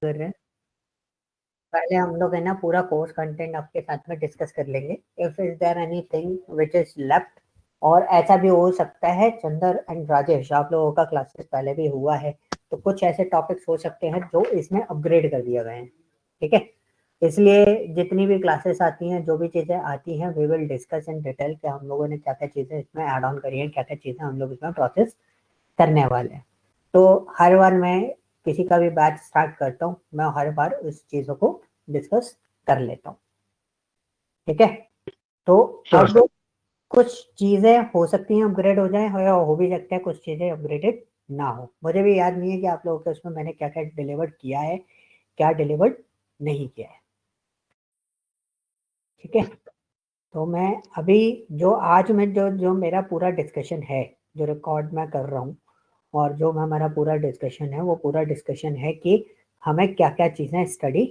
कर रहे हैं। पहले हम लोग है ना पूरा कोर्स कंटेंट आपके साथ में डिस्कस कर लेंगे। If is there anything which is left, और ऐसा भी हो सकता है चंदर एंड राजेश आप लोगों का क्लासेस पहले भी हुआ है, तो कुछ ऐसे टॉपिक्स हो सकते हैं जो इसमें अपग्रेड कर दिए गए हैं। ठीक है, इसलिए जितनी भी क्लासेस आती हैं, जो भी चीज़ें आती हैं, we will discuss in detail कि हम लोगों ने क्या क्या चीज़ें इसमें ऐड ऑन करी हैं, क्या क्या चीज़ें हम लोग इसमें प्रोसेस करने वाले हैं। तो हर बार मैं किसी का भी बैच स्टार्ट करता हूँ, मैं हर बार उस चीज़ों को डिस्कस कर लेता हूँ। ठीक है, तो श्योर अब सर। कुछ चीज़ें हो सकती हैं अपग्रेड हो जाए, या हो भी सकता है कुछ चीज़ें अपग्रेडेड ना हो। मुझे भी याद नहीं है कि आप लोगों के उसमें मैंने क्या क्या डिलीवर किया है, क्या डिलीवर नहीं किया है। ठीक है, तो मैं अभी जो आज में जो जो मेरा पूरा डिस्कशन है, जो रिकॉर्ड मैं कर रहा हूँ, और जो हमारा पूरा डिस्कशन है, वो पूरा डिस्कशन है कि हमें क्या क्या चीज़ें स्टडी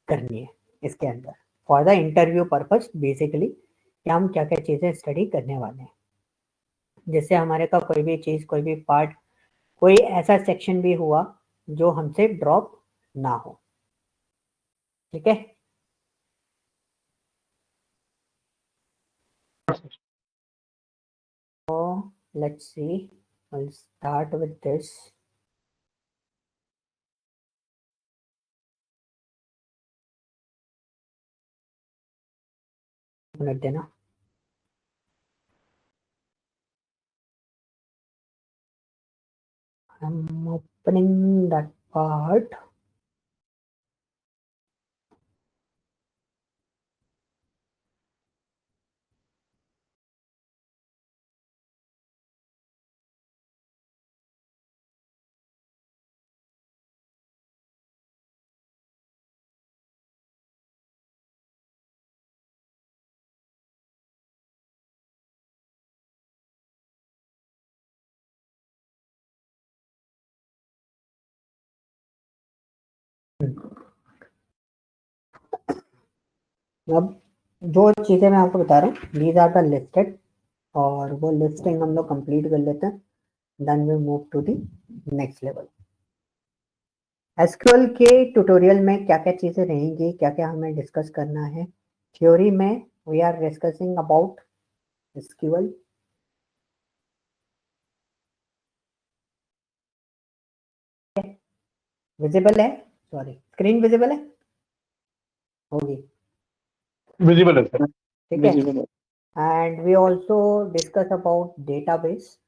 करनी है इसके अंदर for the interview purpose, basically कि हम क्या क्या चीज़ें स्टडी करने वाले हैं, जिससे हमारे का कोई भी चीज़, कोई भी पार्ट, कोई ऐसा सेक्शन भी हुआ जो हमसे ड्रॉप ना हो। ठीक है, तो let's see, will start with this. Minute देना। I'm opening that part. अब जो चीज़ें मैं आपको बता रहा हूँ, दीज आर द लिस्टेड, और वो लिस्टिंग हम लोग कंप्लीट कर लेते हैं, then we move to the next level. SQL के ट्यूटोरियल में क्या क्या चीज़ें रहेंगी, क्या क्या हमें डिस्कस करना है। थ्योरी में we are discussing about SQL. Visible है, सॉरी स्क्रीन विजिबल है, होगी। विजिबल है सर। ठीक है, and we also discuss about database,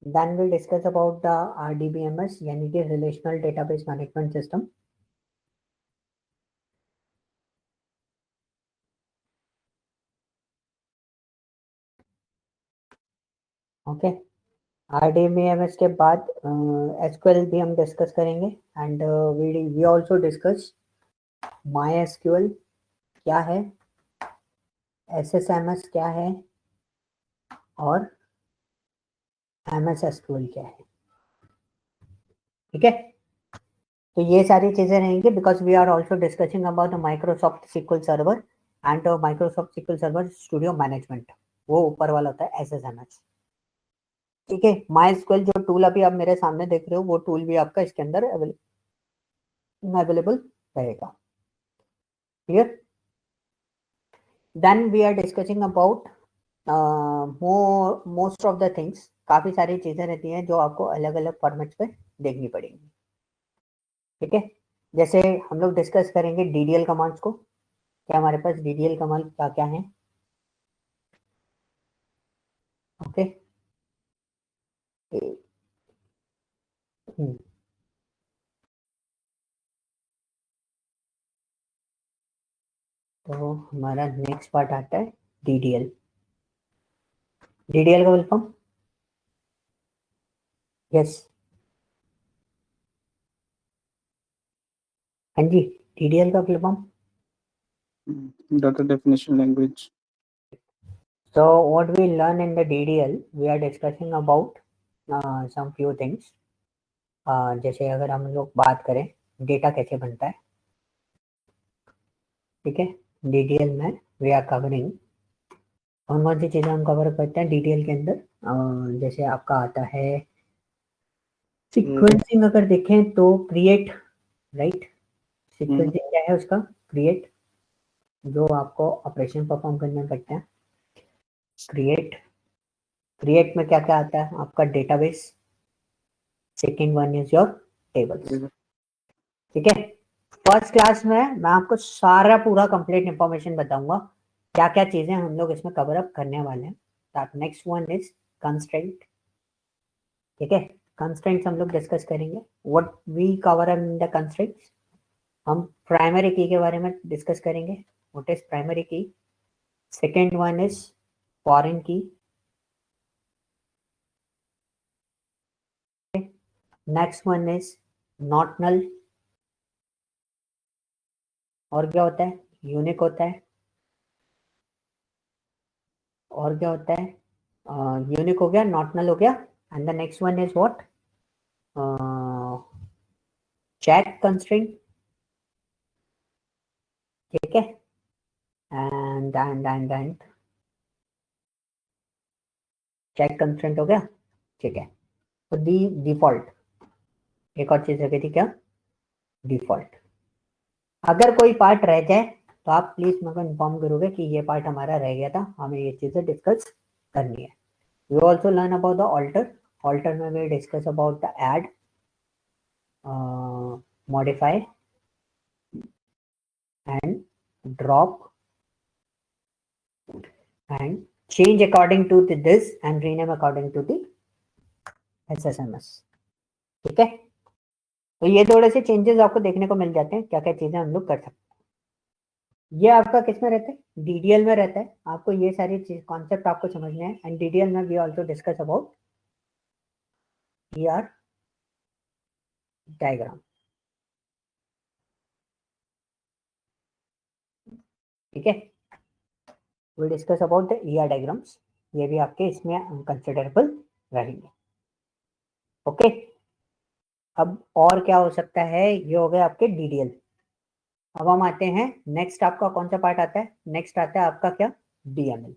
then we'll discuss about the RDBMS यानी कि Relational Database Management System. Okay, RDBMS के बाद SQL भी हम डिस्कस करेंगे, and we also discuss MySQL क्या है, SSMS क्या है, और MS SQL क्या है। ठीक है, तो ये सारी चीजें रहेंगी, because we are also discussing about Microsoft SQL Server and Microsoft SQL Server studio management, वो ऊपर वाला होता है SSMS। ठीक है, माई स्क्वेल जो टूल अभी आप मेरे सामने देख रहे हो, वो टूल भी आपका इसके अंदर अवेलेबल रहेगा। Clear, then we are discussing about most of the things, काफी सारी चीजें रहती हैं जो आपको अलग अलग फॉर्मेट्स पे देखनी पड़ेंगी। ठीक है, जैसे हम लोग डिस्कस करेंगे डीडीएल कमांड्स को, क्या हमारे पास डीडीएल कमांड क्या क्या है। ओके, तो हमारा नेक्स्ट पार्ट आता है डीडीएल। डीडीएल का फुल फॉर्म, यस, हाँ जी, डीडीएल का full form. Data definition language. So what we learn in the DDL, we are discussing about some few things. जैसे अगर हम लोग बात करें डेटा कैसे बनता है, ठीक है, डीडीएल में वी आर कवरिंग कौन कौन सी चीज़ें हम कवर करते हैं डीडीएल के अंदर। जैसे आपका आता है सीक्वेंसिंग अगर देखें तो क्रिएट, राइट, सीक्वेंसिंग क्या है उसका, क्रिएट, जो आपको ऑपरेशन परफॉर्म करने में पड़ता है। क्रिएट में क्या क्या आता है आपका, database, second one is your tables, ठीक है। फर्स्ट क्लास में मैं आपको सारा पूरा कंप्लीट इंफॉर्मेशन बताऊंगा क्या क्या चीजें हम लोग इसमें कवर अप करने वाले हैं। नेक्स्ट वन इज कंस्ट्रेंट, ठीक है। कंस्ट्रेंट्स हम लोग डिस्कस करेंगे, what we cover in the constraints. हम प्राइमरी की के बारे में डिस्कस करेंगे, what is primary key. Second one is foreign key, next one is not null, और क्या होता है, यूनिक होता है, और क्या होता है, यूनिक हो गया, नॉट नल हो गया, and the next one is what, check constraint, ठीक है। एंड चेक कंस्ट्रेंट हो गया, ठीक है। तो दी डिफॉल्ट, एक और चीज है थी क्या, डिफॉल्ट। अगर कोई पार्ट रह जाए तो आप प्लीज मेरे को इन्फॉर्म करोगे कि ये पार्ट हमारा रह गया था, हमें ये चीजें डिस्कस करनी है। We also learn about the alter, alter में we discuss about the add, modify and drop and change according to this and rename according to the SSMS, ठीक है। तो ये थोड़े से चेंजेस आपको देखने को मिल जाते हैं, क्या क्या चीजें हम लोग कर सकते हैं। ये आपका किस में रहता है, डीडीएल में रहता है। आपको ये सारी चीज कॉन्सेप्ट आपको समझने हैं, एंड डीडीएल में we also discuss about ER diagram, ठीक है। We discuss about the ER diagrams, ये भी आपके इसमें कंसिडरेबल रहेंगे, ओके। अब और क्या हो सकता है, ये हो गए आपके डीडीएल। अब हम आते हैं नेक्स्ट, आपका कौन सा पार्ट आता है, नेक्स्ट आता है आपका क्या, डीएमएल।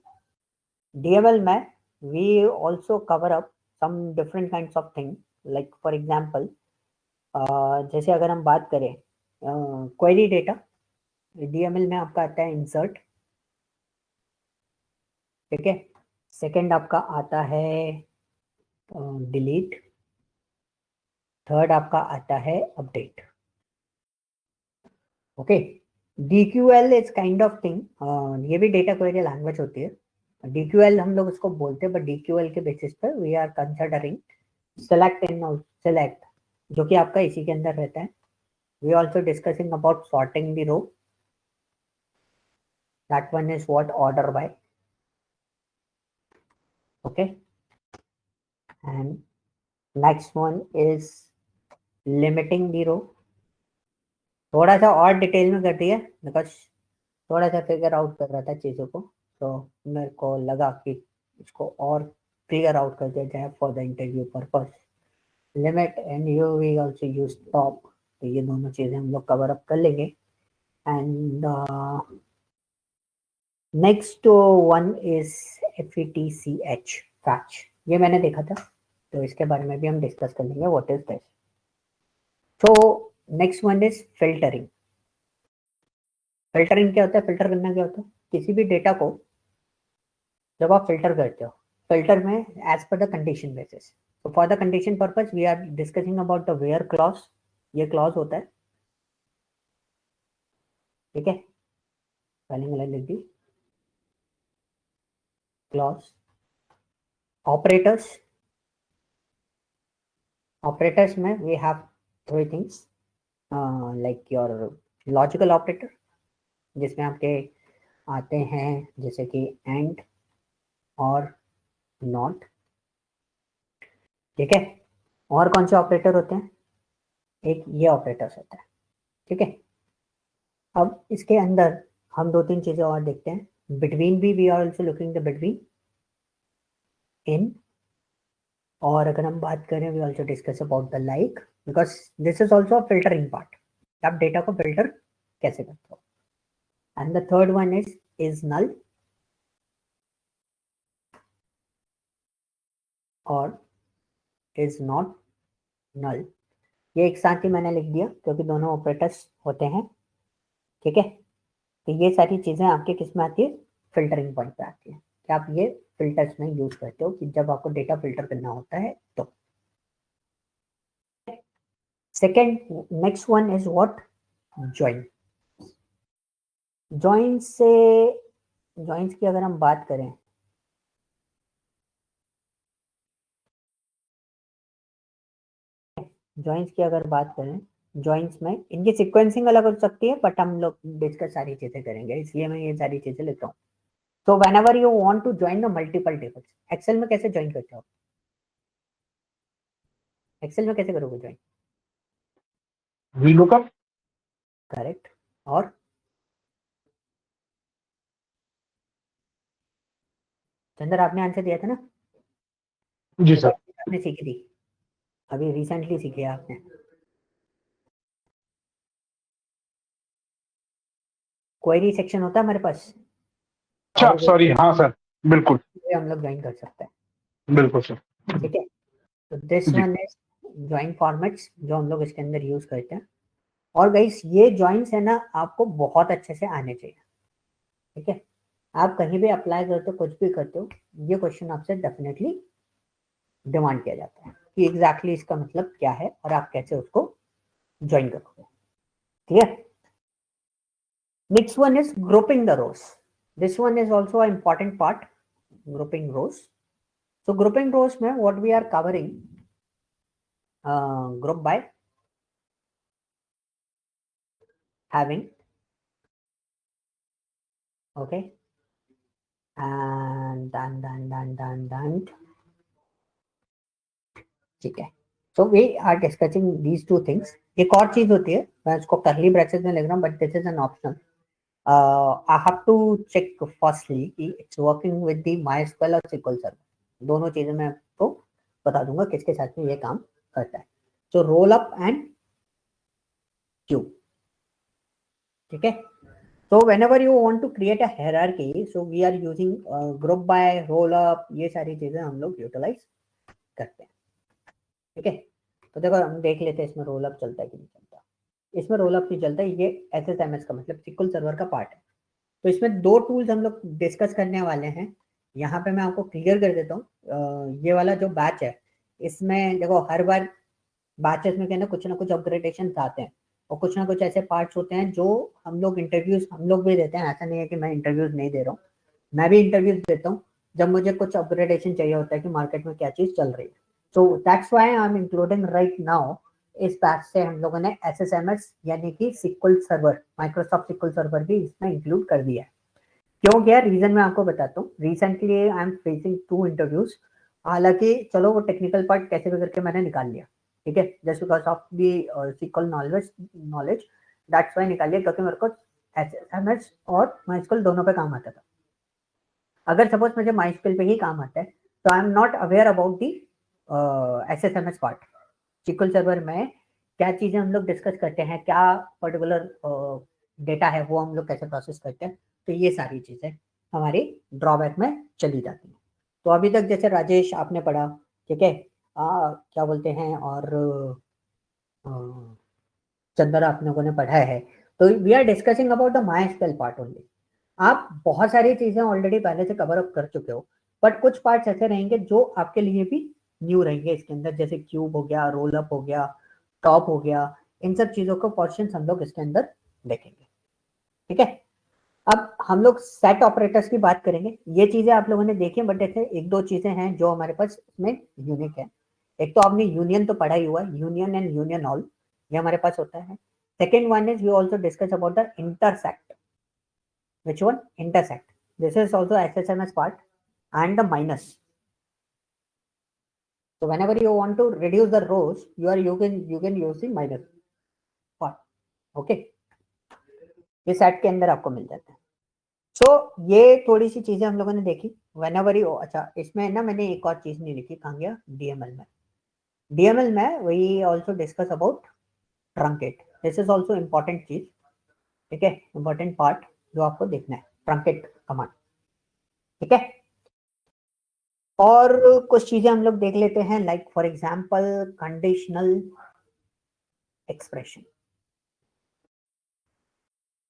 डीएमएल में we also cover up some different kinds of thing, like for example जैसे अगर हम बात करें क्वेरी डेटा, डीएमएल में आपका आता है इंसर्ट, ठीक है। सेकंड आपका आता है डिलीट, थर्ड आपका आता है update, okay. DQL is kind of thing, ये भी डेटा क्वेरी लैंग्वेज होती है। DQL हम लोग उसको बोलते हैं, बट DQL के बेसिस पर वी आर कंसिडरिंग सेलेक्ट, जो कि आपका इसी के अंदर रहता है। We also discussing about sorting the row, that one is what, order by, okay. And next one is limiting the row. थोड़ा सा और डिटेल में कर दिया बिकॉज थोड़ा सा फिगर आउट कर रहा था चीज़ों को, तो मेरे को लगा कि इसको और फिगर आउट कर दिया जाए for the interview purpose. Limit and you we also use top, तो ये दोनों चीज़ें हम लोग कवर अप कर लेंगे। And next one is FETCH, fetch, ये मैंने देखा था, तो इसके बारे में भी हम डिस्कस कर लेंगे, व्हाट इज दिस। तो next one is filtering. Filtering क्या होता है, फिल्टर करना क्या होता है, किसी भी डेटा को जब आप फिल्टर करते हो, फिल्टर में एज पर द कंडीशन बेसिस, तो for the condition purpose we are discussing about the where clause, ये क्लॉज होता है, ठीक है। पहले मैंने लिख दी क्लॉज। ऑपरेटर्स, ऑपरेटर्स में we have three things, like your logical operator, जिसमें आपके आते हैं जैसे कि एंड और नॉट, ठीक है। और कौन से ऑपरेटर होते हैं, एक ये ऑपरेटर्स होता है, ठीक है। अब इसके अंदर हम दो तीन चीजें और देखते हैं। बिटवीन भी we are also looking the between, in, और अगर हम बात करें we also discuss about the like, because this is also filtering part, आप डेटा को फिल्टर कैसे करते हो। And the third one is null और इज नॉट नल, ये एक साथ ही मैंने लिख दिया क्योंकि दोनों ऑपरेटर्स होते हैं, ठीक है। तो ये सारी चीजें आपके किस में आती है, फिल्टरिंग पॉइंट पे आती है, कि आप ये फिल्टर्स में यूज करते हो कि जब आपको डेटा फिल्टर करना होता है तो। Second, next one is what, join. Joints से, जॉइंट्स की अगर हम बात करें, जॉइंट्स की अगर बात करें, जॉइंट्स में इनकी सीक्वेंसिंग अलग हो सकती है, बट हम लोग डिस्कस सारी चीजें करेंगे, इसलिए मैं ये सारी चीजें लेता हूँ। तो whenever you want to join the multiple tables, Excel में कैसे ज्वाइन करते हो, एक्सेल में कैसे करोगे ज्वाइन, VLOOKUP। करेक्ट। और चंदर आपने आंसर दिया था ना, जी सर। आपने सीखी थी, अभी रिसेंटली सीखी है आपने। क्वेरी सेक्शन होता है हमारे पास, अच्छा और सॉरी, हाँ सर, बिल्कुल हम लोग ज्वाइन कर सकते बिल्कुल सर। हैं, ठीक है। तो this G one is join formats जो हम लोग इसके अंदर यूज करते हैं। और गाइस ये ज्वाइंट्स है ना, आपको बहुत अच्छे से आने चाहिए, ठीक है। आप कहीं भी अप्लाई करते हो, कुछ भी करते हो, ये क्वेश्चन आपसे डेफिनेटली डिमांड किया जाता है कि एग्जैक्टली इसका मतलब क्या है और आप कैसे उसको ज्वाइन करोगे, clear. Next one is grouping the rows, this one is also important part, grouping rows. So grouping rows में what we are covering, group by having, okay, and done, ठीक है। So we are discussing these two things. एक और चीज होती है, मैं उसको करली ब्रैकेट में लिख रहा हूँ, but this is an optional. I have to check firstly कि it's working with the MySQL और SQL सर्वर, दोनों चीजें मैं आपको बता दूंगा किसके साथ में ये काम करता है। So roll up and Q, ठीक है। So whenever you want to create a hierarchy, so we are using group by, roll up, ये सारी चीजें हम लोग यूटिलाइज करते हैं, ठीक है। तो देखो हम देख लेते हैं इसमें रोल अप चलता है कि नहीं चलता। इसमें रोल अप नहीं चलता, ये SSMS का मतलब SQL सर्वर का पार्ट है। तो इसमें दो टूल्स हम लोग डिस्कस करने वाले हैं, यहाँ पे मैं आपको क्लियर कर देता हूँ। ये वाला जो बैच है, इसमें देखो हर बार बैचेस में कहना कुछ ना कुछ अपग्रेडेशन आते हैं, और कुछ ना कुछ ऐसे पार्ट्स होते हैं जो हम लोग इंटरव्यूज हम लोग भी देते हैं। ऐसा नहीं है कि मैं इंटरव्यूज नहीं दे रहा हूँ, मैं भी इंटरव्यूज देता हूँ जब मुझे कुछ अपग्रेडेशन चाहिए होता है कि मार्केट में क्या चीज चल रही है। So that's why I am including right now, इस बैच से हम लोगों ने SSMS यानी कि SQL server, Microsoft SQL server भी इसमें इंक्लूड कर दिया है। क्यों किया, रीजन मैं आपको बताता हूँ। Recently I am facing 2 interviews, हालांकि चलो वो टेक्निकल पार्ट कैसे भी करके मैंने निकाल लिया, ठीक है, just because of the SQL knowledge, that's why निकाल लिया, क्योंकि मेरे को SSMS और MySQL दोनों पे काम आता था। अगर सपोज मुझे MySQL पे ही काम आता है तो I am not aware about the SSMS part. SQL server में क्या चीजें हम लोग डिस्कस करते हैं, क्या पर्टिकुलर डेटा है वो हम लोग कैसे प्रोसेस करते हैं, तो ये सारी चीजें हमारी ड्रॉबैक में चली जाती हैं। तो अभी तक जैसे राजेश आपने पढ़ा, ठीक है, क्या बोलते हैं, और चंदर आप लोगों ने पढ़ा है, तो we are discussing about the MySQL part only. आप बहुत सारी चीजें ऑलरेडी पहले से कवर अप कर चुके हो, बट कुछ पार्ट्स ऐसे रहेंगे जो आपके लिए भी न्यू रहेंगे इसके अंदर, जैसे क्यूब हो गया, रोल अप हो गया, टॉप हो गया, इन सब चीजों को पोर्शन हम लोग इसके अंदर देखेंगे, ठीक है। अब हम लोग सेट ऑपरेटर्स की बात करेंगे। ये चीजें आप लोगों ने देखी, बट ऐसे एक दो चीजें हैं जो हमारे पास इसमें यूनिक है। एक तो आपने यूनियन तो पढ़ा ही हुआ, यूनियन एंड यूनियन ऑल, ये हमारे पास होता है। Second one is we also discuss about the intersect, which one, intersect, this is also SSMS part, and the minus. So whenever you want to reduce the rows, you can use the minus part, okay, ये set के अंदर आपको मिल जाता है। सो ये थोड़ी सी चीजें हम लोगों ने देखी। whenever you, अच्छा इसमें ना मैंने एक और चीज नहीं लिखी, कहाँ गया, DML में, DML में we also discuss about truncate, this is also important चीज, ठीक है, important part जो आपको देखना है, truncate कमांड, ठीक है। और कुछ चीजें हम लोग देख लेते हैं, like for example conditional expression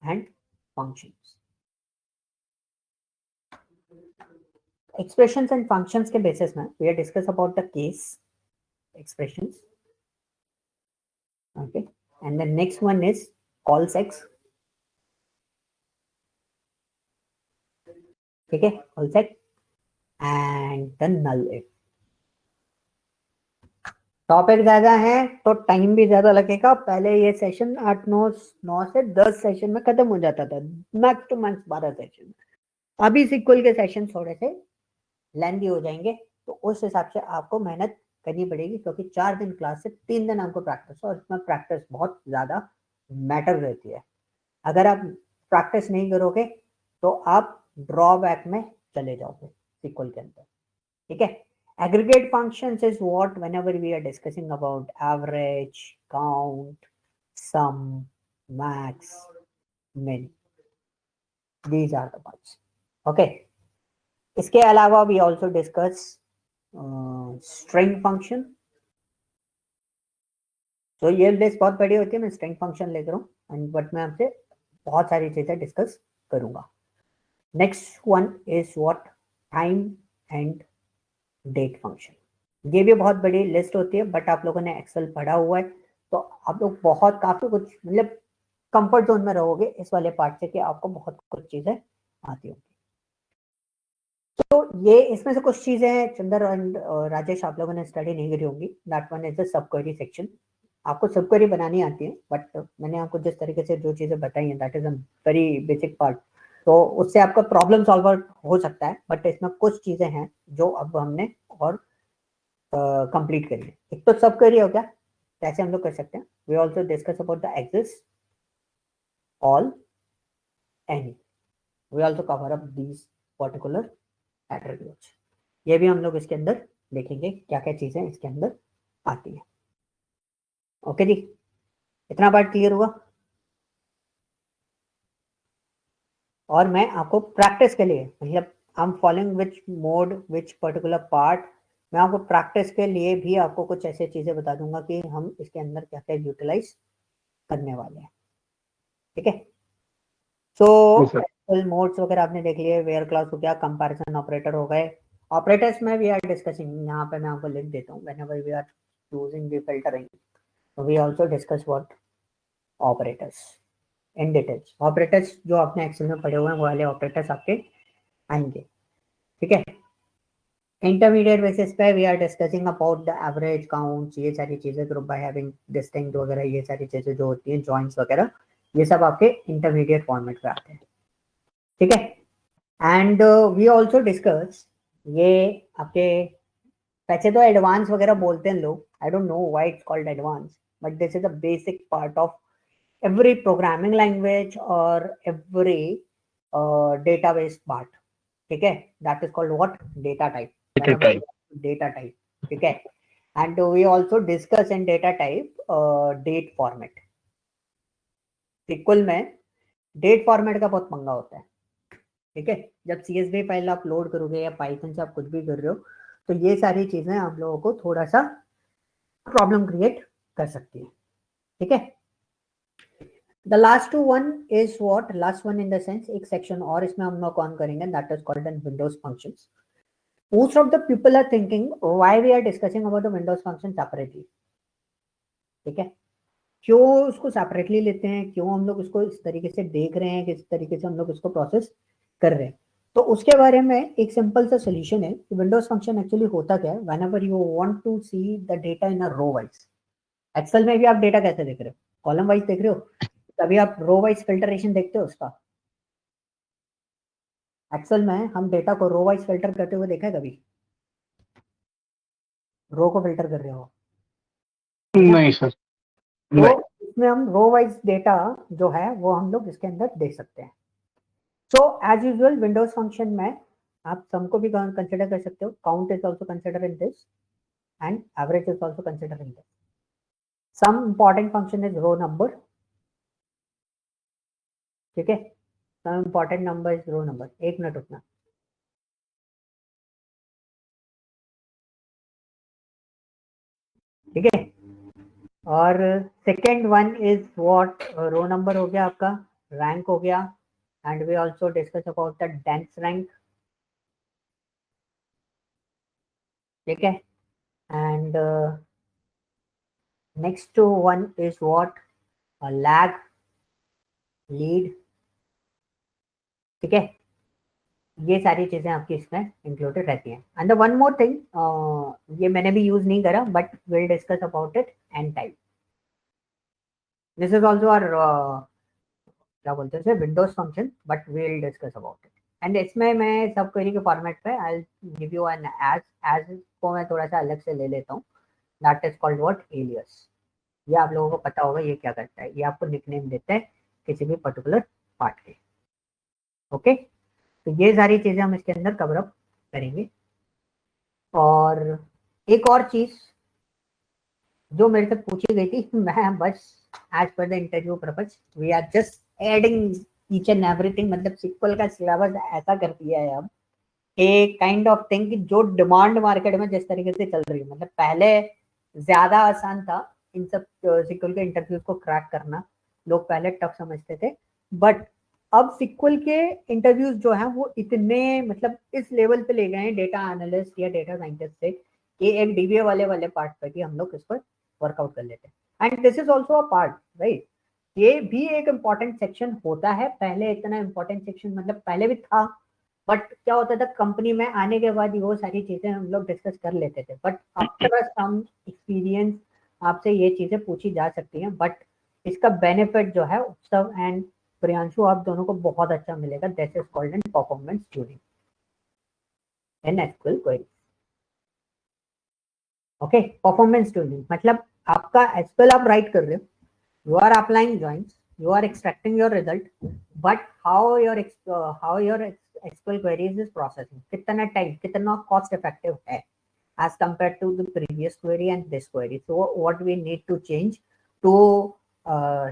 and functions. Expressions and functions के बेसिस में we are discuss about the case expressions, okay, and the next one is coalesce, ठीक है, coalesce and the null if. Topic ज्यादा है तो time भी ज्यादा लगेगा। पहले ये सेशन 8 9 से 10 सेशन में खत्म हो जाता था, मैक्स टू मैक्स 12 सेशन। अभी सिक्वल के सेशन थोड़े से लेंथी हो जाएंगे, तो उस हिसाब से आपको मेहनत करनी पड़ेगी, क्योंकि 4 दिन क्लास से 3 दिन आपको प्रैक्टिस, और इसमें प्रैक्टिस बहुत ज्यादा मैटर रहती है। अगर आप प्रैक्टिस नहीं करोगे तो आप ड्रॉबैक में चले जाओगे सिक्वल के अंदर, ठीक है। Aggregate functions is what whenever we are discussing about average, count, sum, max, min. These are the parts. Okay. इसके अलावा we also discuss string function. तो ये लिस्ट बहुत बड़ी होती है, मैं string function लेकर हूँ, एंड बट मैं आपसे बहुत सारी चीजें डिस्कस करूंगा। Next one is what time and date function. ये भी बहुत बड़ी लिस्ट होती है, बट आप लोगों ने एक्सेल पढ़ा हुआ है तो आप लोग बहुत काफी कुछ मतलब कंफर्ट जोन में रहोगे इस वाले पार्ट से, कि आपको बहुत कुछ चीजें आती होंगी। तो ये इसमें से कुछ चीजें हैं चंदर एंड राजेश आप लोगों ने स्टडी नहीं करी होंगी। That one is the sub query section. आपको सब क्वेरी बनानी आती है, बट मैंने आपको जिस तरीके से जो चीजें बताई हैं that is a very basic part, तो उससे आपका प्रॉब्लम सॉल्वर हो सकता है। बट इसमें कुछ चीजें हैं जो अब हमने और कंप्लीट करिए। एक तो सब क्वेरी हो गया, कैसे हम लोग कर सकते हैं। We also discuss about the exist, all, any. We also cover up these particular attributes. ये भी हम लोग इसके अंदर देखेंगे क्या क्या चीजें इसके अंदर आती है। ओके जी, इतना पार्ट क्लियर हुआ। और मैं आपको प्रैक्टिस के लिए, मतलब I am following which mode which particular part, मैं आपको प्रैक्टिस के लिए भी आपको कुछ ऐसे चीजें बता दूंगा कि हम इसके अंदर क्या क्या यूटिलाइज करने वाले हैं, ठीक है। सो मोड्स वगैरह आपने देख लिए, वेयर क्लास हो गया, कंपैरिजन ऑपरेटर हो गए। ऑपरेटर्स में वी आर डिस्कसिंग, यहाँ पे मैं आपको लिख देता हूँ, whenever we are using the filtering we also discuss what operators in details. Operators जो आपने एक्सेल में पढ़े हुए हैं वो वाले ऑपरेटर्स आपके आएंगे, ठीक है। इंटरमीडिएट बेसिस पे we are discussing about the average, count, ये सारी चीजें, ग्रुप बाय हैविंग, डिस्टिंक्ट वगैरह, ये सारी चीजें जो होती हैं, जॉइंट्स वगैरह, ये सब आपके इंटरमीडिएट फॉर्मेट पे आते हैं, ठीक है। एंड वी ऑल्सो डिस्कस, ये आपके वैसे तो एडवांस वगैरह बोलते हैं लोग, I don't know why it's called advance, but this is a basic part of every programming language or every database part, ठीक है। that is called what, data type, whenever data type, ठीक है। and we also discuss in data type date format। SQL में date format का बहुत पंगा होता है, ठीक है। जब CSV फाइल आप लोड करोगे या पाइथन से आप कुछ भी कर रहे हो, तो ये सारी चीजें आप लोगों को थोड़ा सा प्रॉब्लम क्रिएट कर सकती है, ठीक है। The last one is what, last one in the sense एक section और इसमें हम लोग ऑन करेंगे, that is called an Windows functions. Most of the people are thinking why we are discussing about the Windows function separately, ठीक है। क्यों उसको सेपरेटली लेते हैं, क्यों हम लोग उसको इस तरीके से देख रहे हैं, किस तरीके से हम लोग उसको प्रोसेस कर रहे हैं, तो उसके बारे में एक सिंपल सा सोल्यूशन है। विंडोज फंक्शन एक्चुअली होता क्या है, whenever you want to see the data in a row wise. Excel में भी आप डेटा कैसे देख रहे हो, कॉलम वाइज देख रहे हो, कभी आप रो वाइज फिल्टरेशन देखते हो उसका। एक्सेल में हम डेटा को रो वाइज फिल्टर करते हुए देखा है कभी, रो को फिल्टर कर रहे हो, नहीं सर, तो इसमें हम रो वाइज डेटा जो है वो हम लोग इसके अंदर देख सकते हैं। So as usual windows function में आप सम को भी कंसिडर कर सकते हो, count is also consider in this and average is also consider in this. Some important function is row number, ठीक है। Some important number is row number. एक मिनट रुकना। ठीक है। और second one is what, row number हो गया आपका, रैंक हो गया, and we also discuss about the dense rank, ठीक है। And next one is what, lag, lead, ठीक है। ये सारी चीजें आपकी इसमें इंक्लूडेड रहती हैं। And the one more thing, ये मैंने भी यूज नहीं करा but will discuss about it, and type. This is also are क्या बोलते हैं windows function, but will discuss about it. And इसमें मैं सब क्वेरी के फॉर्मेट पे I give you an as, as को मैं थोड़ा सा अलग से ले लेता हूँ, that is called what, alias. ये आप लोगों को पता होगा ये क्या करता है, ये आपको निकनेम देता है किसी भी पर्टिकुलर पार्ट के। ओके, तो ये सारी चीजें हम इसके अंदर कवर अप करेंगे। और एक और चीज जो मेरे से पूछी गई थी, मैं बस एज पर the interview purpose we are just adding each and everything, मतलब सिक्वल का सिलेबस ऐसा कर दिया है अब, एक काइंड ऑफ थिंग कि जो डिमांड मार्केट में जिस तरीके से चल रही है, मतलब पहले ज्यादा आसान था इन सब सिक्वल के इंटरव्यूज को क्रैक करना, लोग पहले टफ समझते थे, बट अब सिक्वल के इंटरव्यूज जो हैं वो इतने मतलब इस लेवल पे ले गए हैं डेटा एनालिस्ट या डेटा साइंटिस्ट से, कि एक डीबीए वाले वाले पार्ट पे भी हम लोग इस पर वर्कआउट कर लेते हैं। And this is also a part, right, ये भी एक इम्पॉर्टेंट सेक्शन होता है। पहले इतना इम्पोर्टेंट सेक्शन मतलब पहले भी था, बट क्या होता था कंपनी में आने के बाद वो सारी चीजें हम लोग डिस्कस कर लेते थे, बट आफ्टर सम एक्सपीरियंस आपसे ये चीजें पूछी जा सकती हैं। बट इसका बेनिफिट जो है उत्सव एंड प्रियांशु आप दोनों को बहुत अच्छा मिलेगा। This is called an performance tuning in SQL query. Okay, performance tuning मतलब आपका एसक्यूएल आप राइट कर रहे हो, you are applying joins, you are extracting your result, but how your SQL queries is processing, कितना टाइम, कितना cost effective है as compared to the previous query and this query. So what we need to change to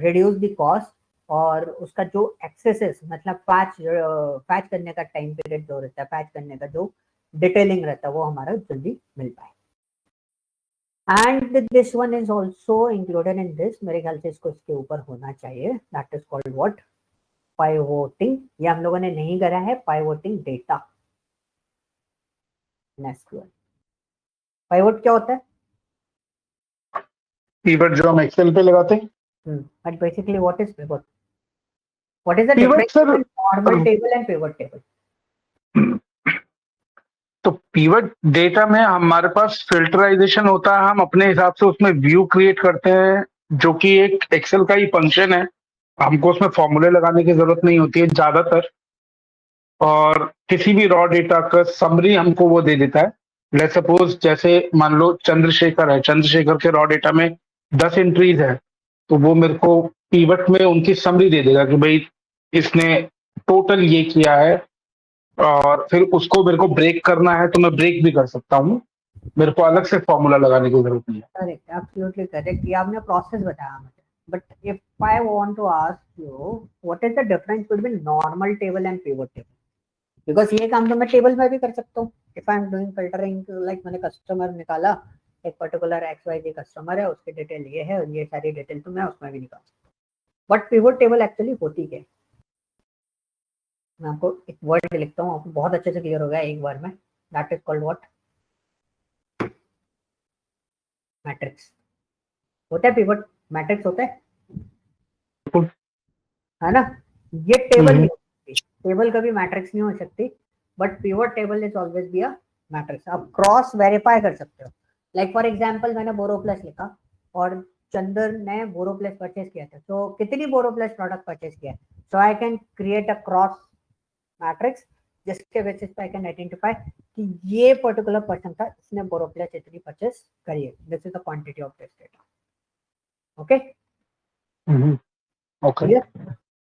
reduce the cost, और उसका जो axes मतलब patch करने का time period जो रहता है, पैच करने का जो डिटेलिंग रहता है वो हमारा जल्दी मिल पाए। And this one is also included in this, मेरे ख्याल से इसको इसके ऊपर होना चाहिए, दैट इज कॉल्ड व्हाट, पाइवोटिंग। ये हम लोगों ने नहीं करा है, पाइवोटिंग डेटा एसक्यूएल। पाइवोट क्या होता है? पीवट जो हम एक्सेल पे लगाते हैं। But basically what is pivot, what is the pivot difference sir, between normal table and pivot table? तो पीवट डेटा में हमारे पास फिल्टराइजेशन होता है, हम अपने हिसाब से उसमें व्यू क्रिएट करते हैं, जो कि एक एक्सेल का ही फंक्शन है। हमको उसमें फॉर्मूले लगाने की जरूरत नहीं होती है ज्यादातर, और किसी भी रॉ डेटा का समरी हमको वो दे देता है। लेट्स सपोज जैसे मान लो चंद्रशेखर है, चंद्रशेखर के रॉ डेटा में 10 एंट्रीज है, तो वो मेरे को पीवट में उनकी समरी दे देगा कि भाई इसने टोटल ये किया है, और फिर उसको मेरे को ब्रेक करना है तो मैं ब्रेक भी कर सकता हूँ। मेरे को अलग से फॉर्मूला लगाने की जरूरत नहीं है। करेक्ट, एब्सोल्युटली करेक्ट, ये आपने प्रोसेस बताया मुझे। But if I want to ask you what is the difference between normal table and pivot table, because ये काम तो मैं टेबल में भी कर सकता हूँ। If I am doing filtering, like मैंने कस्टमर निकाला, एक पर्टिकुलर XYZ कस्टमर है, उसकी डिटेल ये है और ये सारी डिटेल तो मैं उसमें भी निकाल सकता हूँ। बट पिवट टेबल एक्चुअली होती क्या है, मैं आपको एक वर्ड लिखता हूँ, आपको बहुत अच्छे से क्लियर हो गया एक बार में। That is called what, matrix. होता है पिवट, मैट्रिक्स होता है ना? ये टेबल नहीं हो सकती, टेबल कभी मैट्रिक्स नहीं हो सकती, but pivot table is always be a matrix. आप क्रॉस वेरीफाई कर सकते हो। लाइक फॉर एग्जांपल मैंने बोरोप्लस लिखा और चंदर ने बोरोप्लस परचेज किया था, तो कितनी बोरोप्लस प्रोडक्ट परचेज किया, so I can create a cross matrix जिसके बेसिस पे आई कैन आइडेंटिफाई कि ये पर्टिकुलर पर्सन था, इसने बोरोप्लस इतनी परचेज करी है, this is the quantity of this data. Okay, okay. Clear?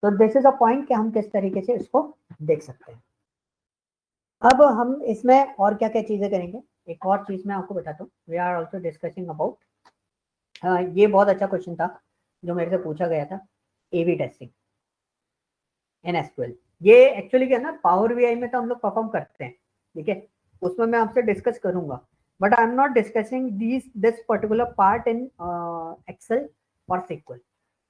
तो दिस इज अ पॉइंट कि हम किस तरीके से इसको देख सकते हैं। अब हम इसमें और क्या क्या चीजें करेंगे, एक और चीज मैं आपको बताता हूँ। We are also discussing about, ये बहुत अच्छा क्वेश्चन था जो मेरे से पूछा गया था, एवी टेस्टिंग इन एसक्यूएल। ये एक्चुअली क्या है ना, पावर बीआई में तो हम लोग परफॉर्म करते हैं, ठीक है, उसमें मैं आपसे डिस्कस करूंगा, but I'm not discussing this particular part in Excel or SQL.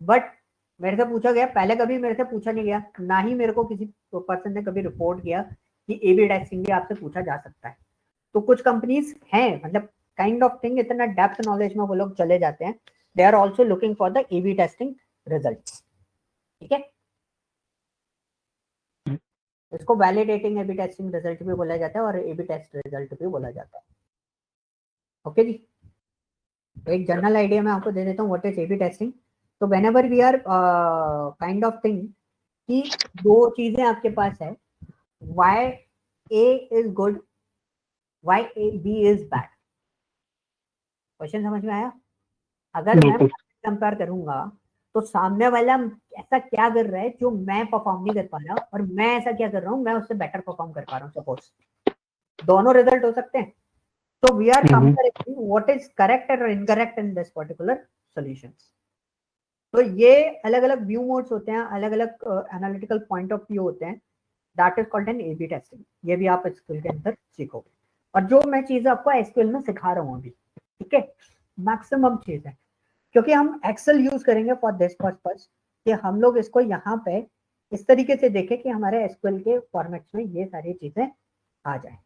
But मेरे से पूछा गया, पहले कभी मेरे से पूछा नहीं गया, ना ही मेरे को किसी पर्सन ने कभी रिपोर्ट किया कि A/B टेस्टिंग भी आपसे पूछा जा सकता है। तो कुछ कंपनीज हैं, मतलब काइंड ऑफ थिंग, इतना डेप्थ नॉलेज में वो लोग चले जाते हैं, they are also looking for the A/B testing result. ठीक है, इसको वैलिडेटिंग A/B टेस्टिंग रिजल्ट भी बोला जाता है और A/B टेस्ट रिजल्ट भी बोला जाता है। ओके जी, तो एक जनरल आइडिया मैं आपको दे देता हूँ व्हाट इज A/B टेस्टिंग। तो whenever we are kind of thing कि दो चीजें आपके पास है, why A is good, why B is bad. Question समझ में आया? अगर मैं बिल्कुल। कंपेयर करूंगा तो सामने वाला ऐसा क्या कर रहा है जो मैं परफॉर्म नहीं कर पा रहा, और मैं ऐसा क्या कर रहा हूँ, मैं उससे बेटर परफॉर्म कर पा रहा हूँ। सपोज दोनों रिजल्ट हो सकते हैं, तो we are comparing what is correct और incorrect in this particular solutions. तो ये अलग अलग व्यू मोड्स होते हैं, अलग अलग एनालिटिकल पॉइंट ऑफ व्यू होते हैं, that is called an A/B testing. ये भी आप एसक्यूएल के अंदर सीखोगे, और जो मैं चीजें आपको एसक्यूएल में सिखा रहा हूँ अभी, ठीक है, मैक्सिमम चीज है, क्योंकि हम एक्सेल यूज करेंगे फॉर दिस पर्पस कि हम लोग इसको यहाँ पे इस तरीके से देखें कि हमारे एसक्यूएल के फॉर्मेट्स में ये सारी चीजें आ जाए।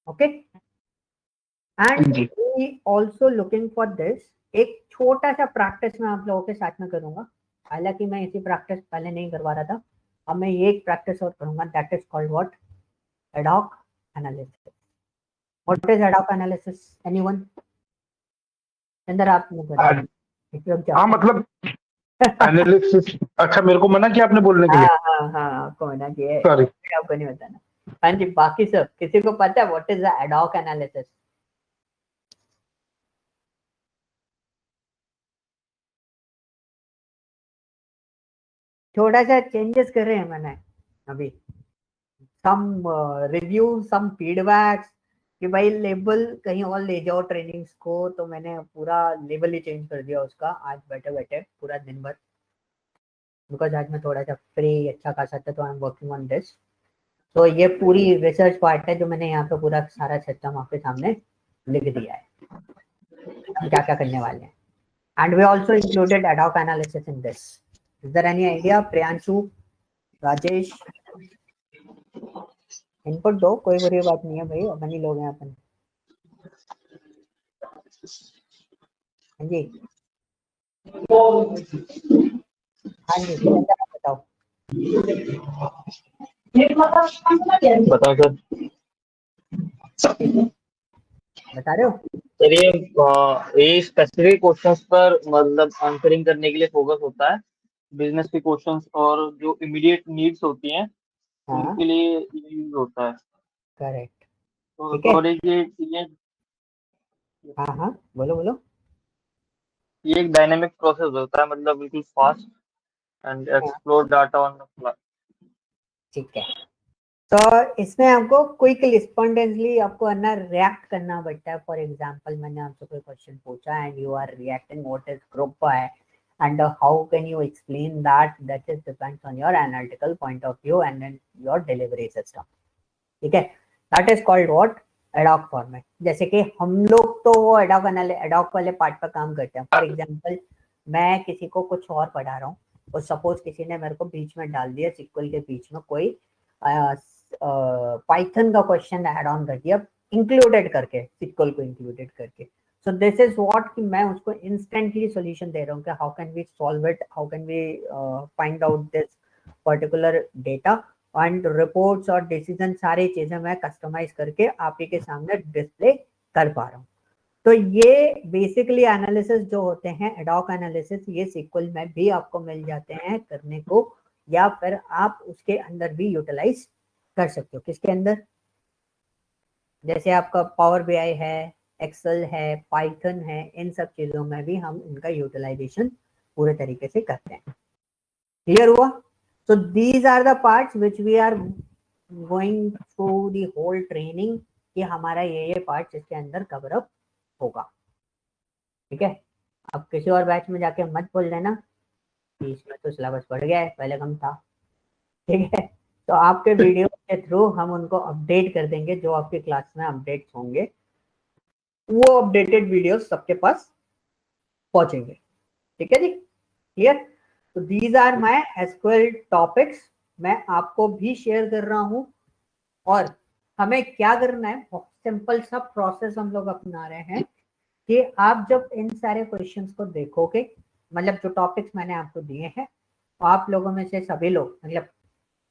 Okay, and we also looking for this. एक छोटा सा प्रैक्टिस मैं आप लोगों के साथ में करूंगा, हालांकि मैं इसी प्रैक्टिस पहले नहीं करवा रहा था, अब मैं ये एक प्रैक्टिस और करूंगा, that is called what, ad hoc analysis. What is ad hoc analysis, anyone? अंदर आप मुझे बताओ। हाँ मतलब एनालिसिस, अच्छा मेरे को मना किया आपने बोलने के लिए, हाँ हाँ, आपको मना किया है, सॉरी। आपको नहीं बताना। हाँ जी, बाकी सब किसी को पता है what is the ad hoc analysis? थोड़ा सा चेंजेस कर रहे हैं मैंने अभी, सम रिव्यू, सम फीडबैक्स, कि भाई लेबल कहीं और ले जाओ ट्रेनिंग्स को, तो मैंने पूरा लेबल ही चेंज कर दिया उसका आज बैठे बैठे पूरा दिन भर, बिकॉज आज मैं थोड़ा सा फ्री अच्छा खासा था, तो I am working on this. तो ये पूरी रिसर्च पार्ट है जो मैंने यहाँ पे पूरा सारा सिस्टम आपके सामने लिख दिया है, हम क्या क्या करने वाले हैं। And we also included ad hoc analysis in this. Is there any idea? Priyanshu, Rajesh, input दो, कोई बुरी बात नहीं है भाई, अपन ही लोग हैं अपन। हाँ जी, हाँ जी, सिकंदर आप बताओ। बताओ सर। बता रहे हो? सर ये स्पेसिफिक क्वेश्चंस पर मतलब आंसरिंग करने के लिए फोकस होता है, बिजनेस के क्वेश्चंस और जो इमीडिएट नीड्स होती हैं हाँ, उनके लिए ये यूज होता है। करेक्ट, तो ठीक है। और हाँ हाँ, बोलो बोलो। ये एक डायनेमिक प्रोसेस होता है, मतलब बिल्कुल फास्ट एंड हाँ, explore data on the fly. ठीक है, तो इसमें आपको क्विकली स्पॉन्टेनियसली आपको है ना रिएक्ट करना पड़ता है। फॉर एग्जांपल मैंने आपसे कोई क्वेश्चन पूछा and you are reacting, what is group by and how can you explain that, that is depends on your analytical point of view and then your delivery system. ठीक है, that is called what, ad hoc format. जैसे कि हम लोग तो वो ad hoc वाले part पर काम करते हैं। फॉर एग्जांपल मैं किसी को कुछ और पढ़ा रहा हूँ, और सपोज किसी ने मेरे को बीच में डाल दिया, सिक्वल के बीच में कोई पाइथन का क्वेश्चन ऐड ऑन कर दिया, इंक्लूडेड करके, सिक्वल को इंक्लूडेड करके। सो दिस इज व्हाट कि मैं उसको इंस्टेंटली सॉल्यूशन दे रहा हूँ कि how can we solve it, how can we find out this particular data, and reports और डिसीजन सारी चीजें मैं कस्टमाइज करके आप ही के सामने डिस्प्ले कर पा रहा हूँ। तो ये बेसिकली एनालिसिस जो होते हैं, एडॉक एनालिसिस, ये सिक्वल में भी आपको मिल जाते हैं करने को, या फिर आप उसके अंदर भी यूटिलाइज कर सकते हो। किसके अंदर? जैसे आपका पावर बीआई है, एक्सेल है, पाइथन है, इन सब चीजों में भी हम इनका यूटिलाइजेशन पूरे तरीके से करते हैं। क्लियर हुआ? So these are the parts which we are going through the whole training, कि हमारा ये पार्ट इसके अंदर कवर अप होगा। ठीक है, अब किसी और बैच में जाके मत बोल देना कि इसमें तो सिलेबस बढ़ गया है, पहले कम था। ठीक है, तो आपके वीडियो के थ्रू हम उनको अपडेट कर देंगे, जो आपके क्लास में अपडेट्स होंगे वो अपडेटेड वीडियोस सबके पास पहुंचेंगे। ठीक है जी, क्लियर। तो these are MySQL topics, मैं आपको भी शेयर कर रहा हूं। और हमें क्या करना है, बहुत सिंपल सा प्रोसेस हम लोग अपना रहे हैं कि आप जब इन सारे क्वेश्चंस को देखोगे, मतलब जो टॉपिक्स मैंने आपको दिए हैं, तो आप लोगों में से सभी लोग, मतलब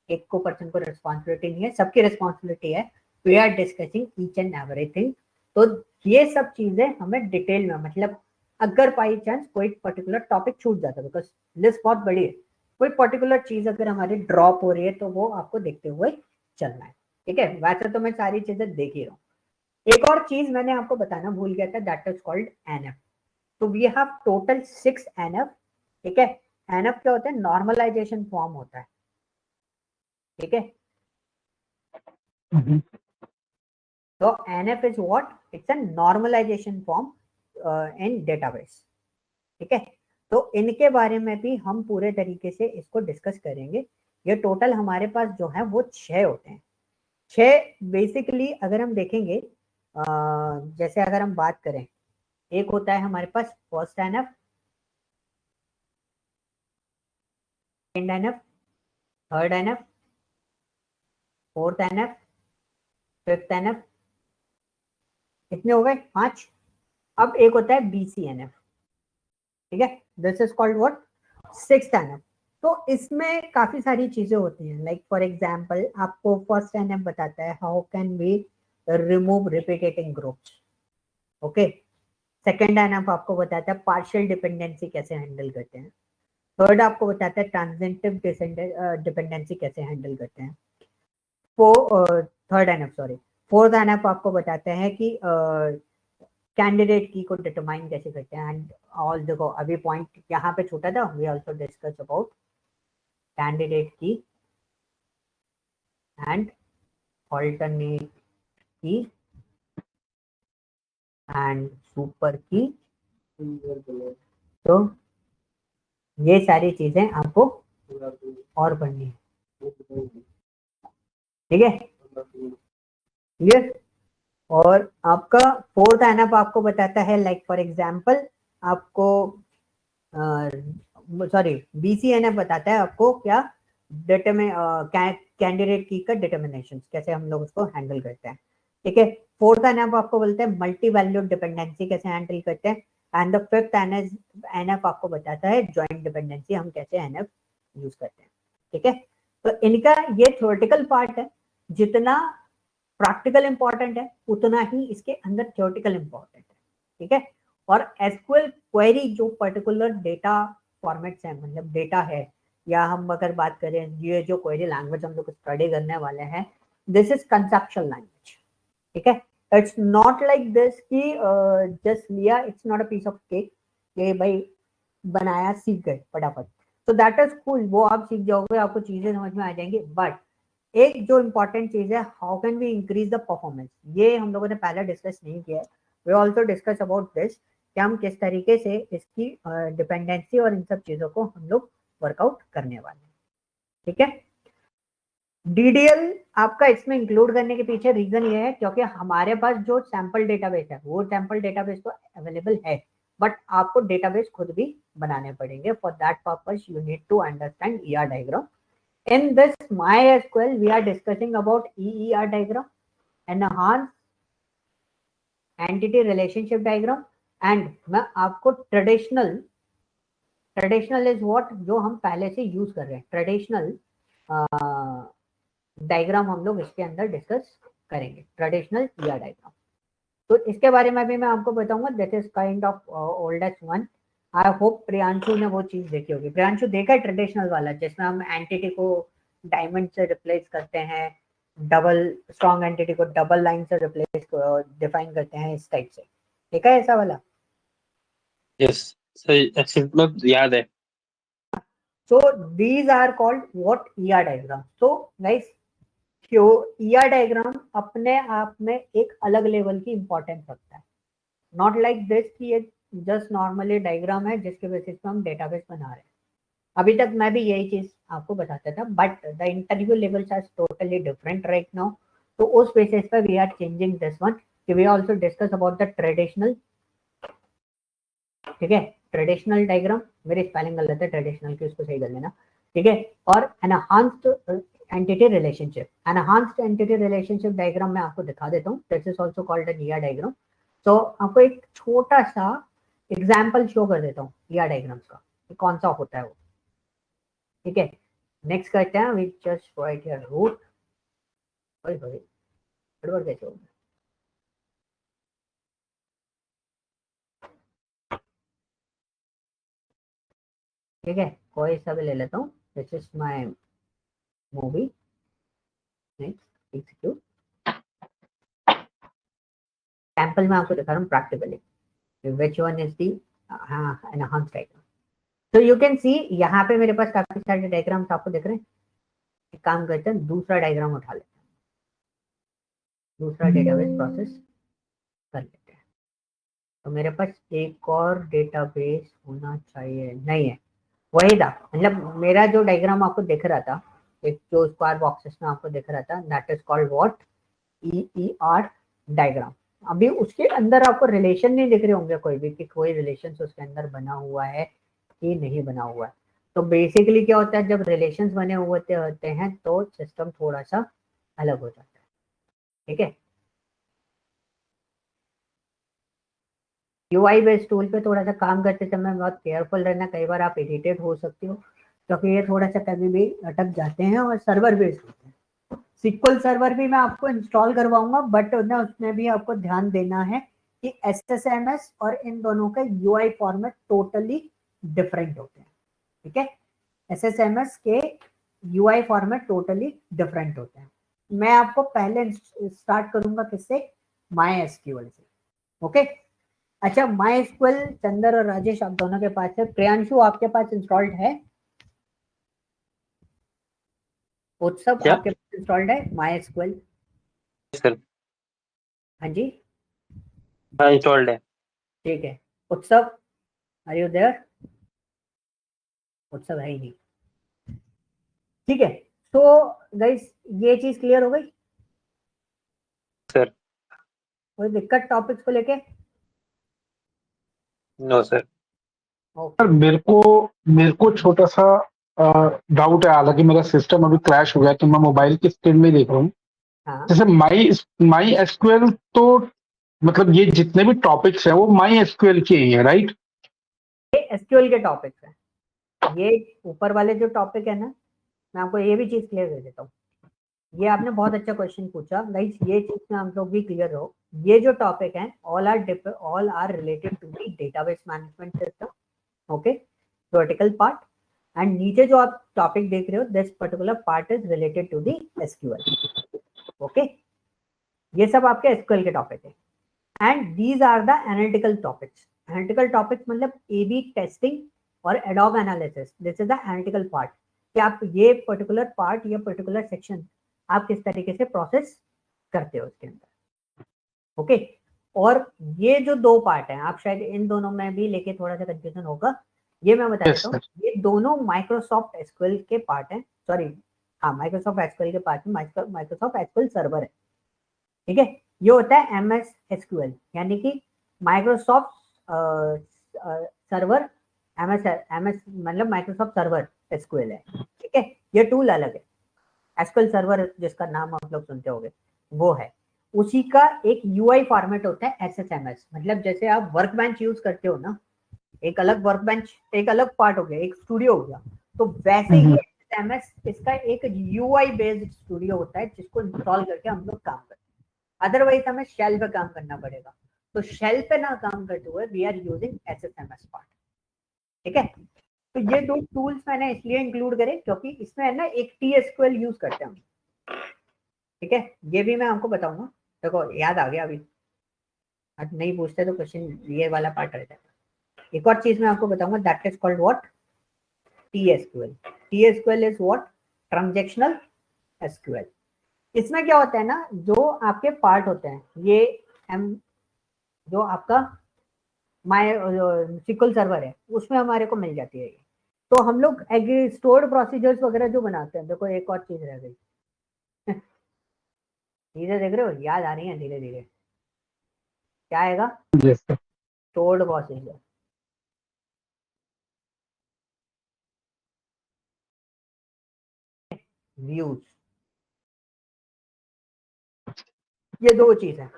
एक को पर्सन को रिस्पॉन्सिबिलिटी नहीं है, सबकी रिस्पॉन्सिबिलिटी है। We are discussing each and everything. तो ये सब चीजें हमें डिटेल में, मतलब अगर बाई चांस कोई पर्टिकुलर टॉपिक छूट जाता है, बिकॉज लिस्ट बहुत बड़ी है, कोई पर्टिकुलर चीज अगर हमारी ड्रॉप हो रही है तो वो आपको देखते हुए चलना है। ठीक है, वैसे तो मैं सारी चीजें देख ही रहा हूँ। एक और चीज मैंने आपको बताना भूल गया था, दैट इज कॉल्ड एनएफ। तो वी हैव टोटल 6 एनएफ। ठीक है, एनएफ क्या होता है, नॉर्मलाइजेशन फॉर्म होता है। ठीक है, तो NF is what, it's a normalization form in database. ठीक है, तो इनके बारे में भी हम पूरे तरीके से इसको डिस्कस करेंगे। ये टोटल हमारे पास जो है वो 6 होते हैं। 6 बेसिकली अगर हम देखेंगे, जैसे अगर हम बात करें, एक होता है हमारे पास first NF, second NF, third NF, fourth NF, fifth NF. कितने हो गए, 5। अब एक होता है बीसीएनएफ। ठीक है, this is called what, sixth NF. तो इसमें काफी सारी चीजें होती हैं, लाइक फॉर एग्जांपल आपको फर्स्ट एनएफ बताता है how can we remove repeating groups. Okay, second NF आपको बताता है पार्शियल डिपेंडेंसी कैसे हैंडल करते हैं। थर्ड आपको बताता है ट्रांजिटिव डिपेंडेंसी कैसे हैंडल करते हैं। Third NF, sorry, fourth NF आपको बताते हैं कि कैंडिडेट की को डिटरमाइन कैसे करते हैं। एंड ऑल, देखो अभी पॉइंट यहाँ पे छोटा था, we also discuss about candidate key and alternate key and super key. तो ये सारी चीजें आपको और पढ़नी है। ठीक है, क्लियर। और आपका फोर्थ एनएफ आपको बताता है, लाइक फॉर एग्जांपल आपको सॉरी बीसीएनएफ बताता है आपको क्या, कैंडिडेट की का डिटर्मिनेशन कैसे हम लोग उसको हैंडल करते हैं। ठीक है, फोर्थ एनएफ आपको बोलते हैं मल्टी वैल्यूड डिपेंडेंसी कैसे हैंडल करते हैं। एंड द फिफ्थ एनएफ आपको बताता है जॉइंट डिपेंडेंसी हम कैसे एनएफ यूज करते हैं। ठीक है, तो इनका ये थ्योरेटिकल पार्ट है। जितना प्रैक्टिकल इंपॉर्टेंट है उतना ही इसके अंदर थ्योरेटिकल इंपॉर्टेंट है। ठीक है, और एसक्यूएल क्वेरी जो पर्टिकुलर डेटा फॉर्मेट्स है, मतलब डेटा है, या हम अगर बात करें ये जो क्वेरी लैंग्वेज हम लोग स्टडी करने वाले हैं, दिस इज कंसेप्चुअल लैंग्वेज। ठीक है, इट्स नॉट लाइक दिस कि जस्ट लिया, it's not a piece of cake कि भाई बनाया सीख गए फटाफट। तो दैट इज कूल, वो आप सीख जाओगे, आपको चीजें समझ में आ जाएंगी। बट एक जो इंपॉर्टेंट चीज है, how can we increase the performance, ये हम लोगों ने पहले डिस्कस नहीं किया है। We also discuss about this कि हम किस तरीके से इसकी डिपेंडेंसी और इन सब चीजों को हम लोग वर्कआउट करने वाले हैं। ठीक है, डीडीएल आपका इसमें इंक्लूड करने के पीछे रीजन ये है क्योंकि हमारे पास जो सैंपल डेटाबेस है वो सैंपल डेटाबेस तो अवेलेबल है, बट आपको डेटाबेस खुद भी बनाने पड़ेंगे। For that purpose you need to understand ER diagram. In this MySQL, we are discussing about EER diagram, enhanced entity relationship diagram, and मैं आपको ट्रेडिशनल इज व्हाट जो हम पहले से यूज कर रहे हैं, ट्रेडिशनल डायग्राम हम लोग इसके अंदर डिस्कस करेंगे, ट्रेडिशनल ईआर डायग्राम। तो इसके बारे में भी मैं आपको बताऊंगा, that is kind of oldest one. I hope Priyanshu ने वो चीज देखी होगी। प्रियांशु देखा है ट्रेडिशनल वाला, जिसमें हम एंटिटी को डायमंड से रिप्लेस करते हैं, डबल स्ट्रॉन्ग एंटिटी को डबल लाइन से रिप्लेस डिफाइन करते हैं, इस टाइप से देखा है ऐसा वाला? यस, सही, अच्छे मतलब याद है। So these are called what ER diagram. So guys, ER diagram अपने आप में एक अलग लेवल की इंपॉर्टेंस रखता है। नॉट लाइक दिस कि एक जस्ट नॉर्मली डायग्राम है जिसके बेसिस पे हम डेटाबेस बना रहे हैं। अभी तक मैं भी यही चीज आपको बताता था, but the interview levels are totally different right now. तो उस बेसिस पर we are changing this one, we also discuss about the traditional, ठीक है, ट्रेडिशनल डायग्राम, मेरी स्पेलिंग गलत है ट्रेडिशनल की, उसको सही कर लेना, ठीक है। और enhanced entity relationship, enhanced entity relationship diagram मैं आपको दिखा देता हूँ, this is also called an ER diagram. तो आपको एक छोटा सा एग्जाम्पल शो कर देता हूँ ईआर डायग्राम्स का, कौन सा होता है वो, ठीक है। नेक्स्ट करते हैं, we just write here root, गड़बड़ कैसे होगा, ठीक है, कोई सा भी ले लेता हूँ, this is my movie, next execute, sample में आपको दिखा रहा हूँ practically which one is the enhanced diagram. तो यू कैन सी यहाँ पे मेरे पास काफी सारे डायग्राम्स आपको दिख रहे हैं। एक काम करते हैं, दूसरा डायग्राम उठा लेते हैं, दूसरा डेटाबेस प्रोसेस कर लेते हैं। तो मेरे पास एक और डेटाबेस होना चाहिए, नहीं है, वही था, मतलब मेरा जो डायग्राम आपको दिख रहा था, एक जो स्क्वायर बॉक्सेस में आपको दिख रहा था, that is called what, EER diagram. अभी उसके अंदर आपको रिलेशन नहीं दिख रहे होंगे कोई भी, कि कोई रिलेशन उसके अंदर बना हुआ है कि नहीं बना हुआ है। तो बेसिकली क्या होता है, जब रिलेशंस बने हुए होते हैं तो सिस्टम थोड़ा सा अलग हो जाता है, ठीक है। UI बेस्ड टूल पे थोड़ा सा काम करते समय बहुत केयरफुल रहना, कई बार आप इरिटेट हो सकते हो, क्योंकि ये थोड़ा सा कभी भी अटक जाते हैं और सर्वर बेस्ड होते हैं। SQL सर्वर भी मैं आपको इंस्टॉल करवाऊंगा, बट ना उसमें भी आपको ध्यान देना है कि SSMS और इन दोनों का UI फॉर्मेट टोटली डिफरेंट होते हैं, ठीक है। SSMS के UI फॉर्मेट टोटली डिफरेंट होते हैं। मैं आपको पहले स्टार्ट करूंगा किससे, MySQL से, ओके। अच्छा, MySQL चंदर और राजेश आप दोनों के पास है, प्रियांशु आपके पास इंस्टॉल्ड है, उत्सव क्या? आपके पास इंस्टॉल्ड है MySQL? सर, हाँ जी, हाँ इंस्टॉल्ड है। ठीक है। उत्सव, आर यू देयर? उत्सव है ही नहीं, ठीक है। तो गाइस ये चीज क्लियर हो गई, सर, कोई दिक्कत टॉपिक्स को लेके? No sir. ओके, सर मेरे को छोटा सा डाउट है, हालांकि मेरा सिस्टम अभी क्रैश हो गया तो मैं मोबाइल की स्क्रीन में ही देख रहा हूँ। हाँ, जैसे माई एसक्यूएल, तो मतलब ये जितने भी टॉपिक्स हैं वो माई एसक्यूएल के ही है, राइट? ये एसक्यूएल के टॉपिक्स है, ये ऊपर वाले जो टॉपिक है ना, मैं आपको ये भी चीज क्लियर कर देता हूँ। ये आपने बहुत अच्छा क्वेश्चन पूछा गाइस, ये चीज में हम लोग भी क्लियर हो, ये जो टॉपिक है all are related to the database management system, okay, theoretical part. And नीचे जो आप टॉपिक देख रहे हो, this particular part is related to the SQL, okay. ये सब आपके एसक्यूएल के टॉपिक है। And these are the analytical topics, analytical topics मतलब A/B टेस्टिंग और ad hoc analysis, this is the analytical part, कि आप ये पर्टिकुलर पार्ट या पर्टिकुलर सेक्शन आप किस तरीके से प्रोसेस करते हो उसके अंदर, ओके। और ये जो दो पार्ट हैं, आप शायद इन दोनों में भी लेके थोड़ा सा कंफ्यूजन होगा, ये मैं बता यस देता हूँ, सर। ये दोनों माइक्रोसॉफ्ट एसक्यूएल के पार्ट हैं, सॉरी, हाँ माइक्रोसॉफ्ट एसक्यूएल के पार्ट में, माइक्रोसॉफ्ट एसक्यूएल सर्वर है, ठीक है। ये होता है MS SQL, यानी कि माइक्रोसॉफ्ट सर्वर, MS मतलब माइक्रोसॉफ्ट सर्वर SQL है, ठीक है। ये टूल अलग है, एसक्यूएल सर्वर जिसका नाम आप लोग सुनते होंगे वो है, उसी का एक UI फॉर्मेट होता है SSMS। मतलब जैसे आप वर्क बेंच यूज करते हो ना, एक अलग वर्क बेंच, एक अलग पार्ट हो गया, एक स्टूडियो हो गया, तो वैसे ही SSMS इसका एक UI बेस्ड स्टूडियो होता है, जिसको इंस्टॉल करके हम लोग काम करते हैं। अदरवाइज हमें शेल पे काम करना पड़ेगा, तो शेल पे ना काम करते हुए we are using SSMS part, ठीक है। तो ये दो टूल्स मैंने इसलिए इंक्लूड करे क्योंकि इसमें है ना एक TSQL यूज करते हैं हम, ठीक है। ये भी मैं आपको बताऊंगा, देखो याद आ गया अभी, आज नहीं पूछते तो क्वेश्चन ये वाला पार्ट रहता है। एक और चीज मैं आपको बताऊंगा, that is called what, TSQL। TSQL is what, transactional SQL। इसमें क्या होता है ना, जो आपके पार्ट होते हैं, ये जो आपका माय SQL सर्वर है उसमें हमारे को मिल जाती है, तो हम लोग स्टोर्ड प्रोसीजर्स वगैरह जो बनाते हैं, देखो एक और चीज रह गई चीजें देख रहे हो, याद आ रही है धीरे धीरे। क्या आएगा? Yes sir. Stored procedure. Views, ये दो चीज है।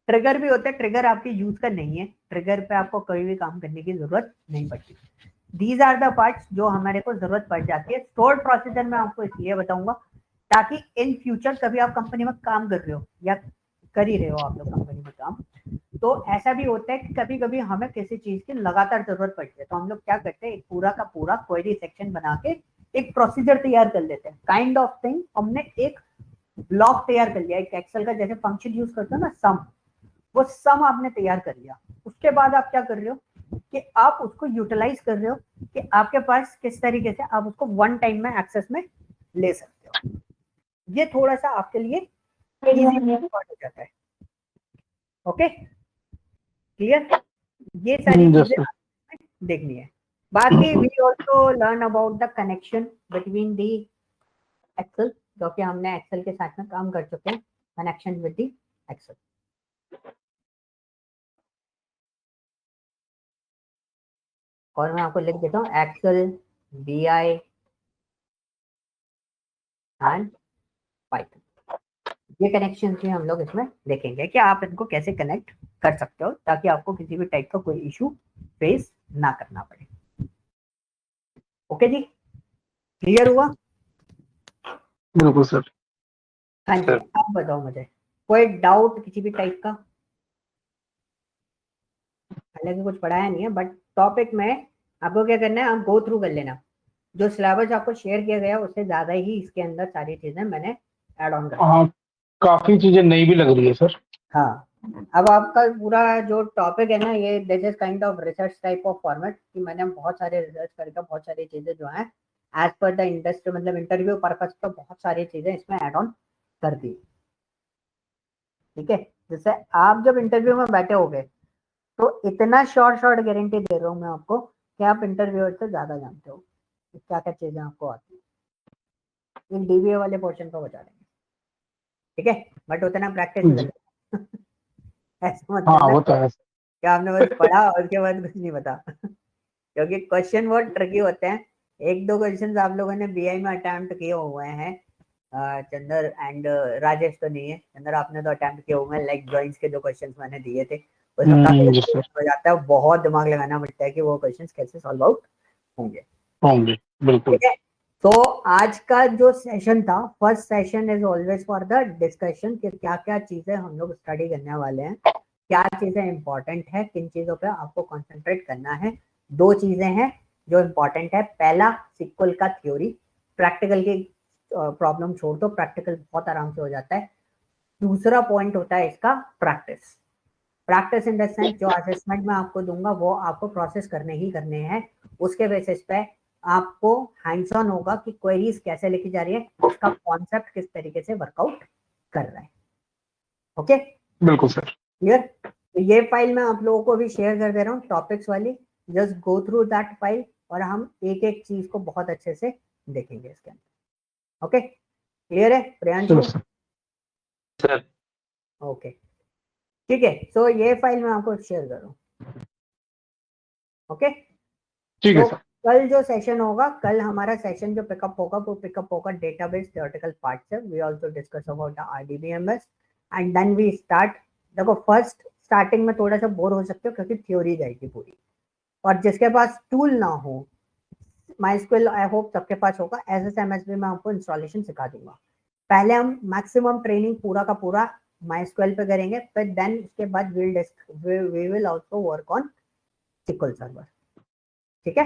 ट्रिगर भी होता है, ट्रिगर आपके यूज का नहीं है, ट्रिगर पे आपको कोई भी काम करने की जरूरत नहीं पड़ती। दीज आर द पार्ट्स जो हमारे को जरूरत पड़ जाती है। स्टोर्ड प्रोसीजर में आपको इसलिए बताऊंगा ताकि इन फ्यूचर कभी आप कंपनी में काम कर रहे हो या कर ही रहे हो आप लोग कंपनी में काम, तो ऐसा भी होता है कि कभी कभी हमें किसी चीज की लगातार जरूरत पड़ती है, तो हम लोग क्या करते हैं, एक पूरा का पूरा क्वेरी सेक्शन बना के एक प्रोसीजर तैयार कर लेते हैं। काइंड ऑफ थिंग हमने एक ब्लॉक तैयार कर लिया, एक एक्सेल का जैसे फंक्शन यूज करते हो ना सम, वो सम आपने तैयार कर लिया। उसके बाद आप क्या कर रहे हो कि आप उसको यूटिलाइज कर रहे हो कि आपके पास किस तरीके से आप उसको वन टाइम में एक्सेस में ले सकते हो। ये थोड़ा सा आपके लिए इजी हो जाता है। Okay clear? ये सारी यस चीजें सर। देखनी है। बाकी we also learn about the connection between the Excel, जो कि हमने एक्सेल के साथ में काम कर चुके हैं, कनेक्शन विद दी एक्सेल। और मैं आपको लिख देता हूँ एक्सेल, बीआई एंड पाइथन। ये कनेक्शन भी हम लोग इसमें देखेंगे कि आप इनको कैसे कनेक्ट कर सकते हो ताकि आपको किसी भी टाइप का कोई इशू फेस ना करना पड़े। ओके जी, क्लियर हुआ? बिल्कुल सर। हाँ जी, आप बताओ मुझे कोई डाउट किसी भी टाइप का? हालांकि कुछ पढ़ाया नहीं है बट टॉपिक में आपको क्या करना है, आप गो थ्रू कर लेना। जो सिलेबस आपको शेयर किया गया उससे ज्यादा ही इसके अंदर सारी चीजें मैंने ऐड ऑन कर। हाँ, काफी चीजें नई भी लग रही है सर। हाँ, अब आपका पूरा जो टॉपिक है ना, ये this is kind of research type of format कि मैंने बहुत सारे रिसर्च करके बहुत सारी चीजें जो हैं एज पर द इंडस्ट्री, मतलब इंटरव्यू पर्पज पर बहुत सारी चीजें इसमें ऐड ऑन कर दी। ठीक है, जैसे आप जब इंटरव्यू में बैठे होगे तो इतना शॉर्ट गारंटी दे रहा हूँ मैं आपको कि आप इंटरव्यूअर से ज्यादा जानते हो क्या क्या चीजें आपको आती है। इन डीबीए वाले पोर्शन पर बचा देंगे, ठीक है, बट उतना प्रैक्टिस कर लेना ऐसा मत हाँ करना वो तो है। कि आपने बस पढ़ा और उसके बाद कुछ नहीं पता क्योंकि क्वेश्चन बहुत ट्रिकी होते हैं। एक दो क्वेश्चन आप लोगों ने बीआई में अटेम्प्ट किए हुए हैं, चंदर एंड राजेश तो नहीं है, चंदर आपने तो अटेम्प्ट किए हुए हैं, लाइक जॉइंस के जो क्वेश्चन मैंने दिए थे उसमें काफी यस सर। हो जाता है, बहुत दिमाग लगाना पड़ता है कि वो क्वेश्चन कैसे सॉल्व आउट होंगे। होंगे बिल्कुल। ठीक है, तो आज का जो सेशन था, first session is always for the discussion कि क्या क्या चीजें हम लोग स्टडी करने वाले हैं, क्या चीजें इंपॉर्टेंट है, किन चीजों पे आपको कंसंट्रेट करना है। दो चीजें हैं जो इंपॉर्टेंट है, पहला सिक्वल का थ्योरी, प्रैक्टिकल की प्रॉब्लम छोड़ दो, प्रैक्टिकल बहुत आराम से हो जाता है। दूसरा पॉइंट होता है इसका practice. Practice in the sense जो असेसमेंट में आपको दूंगा वो आपको प्रोसेस करने ही करने हैं, उसके बेसिस पे आपको हैंड्स ऑन होगा कि क्वेरीज कैसे लिखी जा रही है, उसका कॉन्सेप्ट किस तरीके से वर्कआउट कर रहा है। ओके बिल्कुल सर। क्लियर? तो ये फाइल मैं आप लोगों को भी शेयर कर दे रहा हूँ टॉपिक्स वाली, just go through that file और हम एक एक चीज को बहुत अच्छे से देखेंगे इसके अंदर। ओके क्लियर है प्रियांशु? सर ओके ठीक है, सो ये फाइल मैं आपको शेयर कर रहा हूँ। ओके ठीक है तो सर। कल जो सेशन होगा, कल हमारा सेशन जो पिकअप होगा वो पिकअप होगा डेटाबेस थ्योरेटिकल पार्ट से। We also discuss about the RDBMS and then we start. देखो फर्स्ट स्टार्टिंग में थोड़ा सा बोर हो सकते हो क्योंकि थ्योरी जाएगी पूरी, और जिसके पास टूल ना हो, माइस्क्वेल आई होप सबके पास होगा, एसएसएमएस भी मैं आपको इंस्टॉलेशन सिखा दूंगा। पहले हम मैक्सिमम ट्रेनिंग पूरा का पूरा माइस्क्वेल पे करेंगे, फिर देन उसके बाद we will also work on SQL server. ठीक है,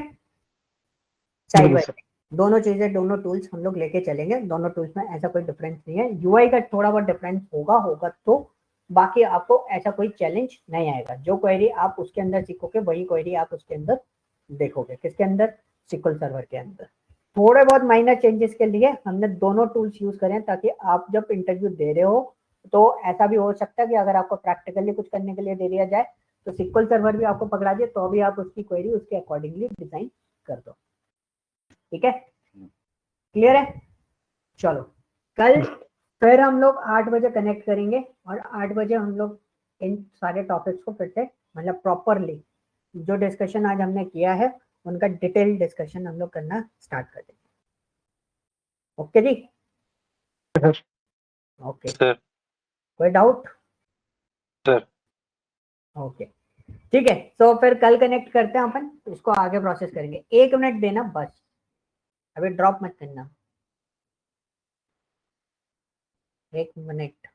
साइड बिल्कुल बाय सर। दोनों चीजें, दोनों टूल्स हम लोग लेके चलेंगे। दोनों टूल्स में ऐसा कोई डिफरेंस नहीं है, यूआई का थोड़ा बहुत डिफरेंस होगा तो बाकी आपको ऐसा कोई चैलेंज नहीं आएगा। जो क्वेरी आप उसके अंदर सीखोगे वही क्वेरी आप उसके अंदर देखोगे, किसके अंदर, सिक्वल सर्वर के अंदर। थोड़े बहुत माइनर चेंजेस के लिए हमने दोनों टूल्स यूज करें ताकि आप जब इंटरव्यू दे रहे हो तो ऐसा भी हो सकता है कि अगर आपको प्रैक्टिकली कुछ करने के लिए दे दिया जाए तो सिक्वल सर्वर भी आपको पकड़ा दिए तो भी आप उसकी क्वेरी उसके अकॉर्डिंगली डिजाइन कर दो। ठीक है, क्लियर है? चलो कल फिर हम लोग 8 बजे कनेक्ट करेंगे और 8 बजे हम लोग इन सारे टॉपिक्स को फिर से मतलब प्रॉपरली जो डिस्कशन आज हमने किया है उनका डिटेल डिस्कशन हम लोग करना स्टार्ट कर देंगे। ओके जी, ओके सर। कोई डाउट? सर। ओके ठीक है, तो फिर कल कनेक्ट करते हैं अपन, इसको आगे प्रोसेस करेंगे। 1 मिनट देना बस, अभी ड्रॉप मत करना, 1 मिनट।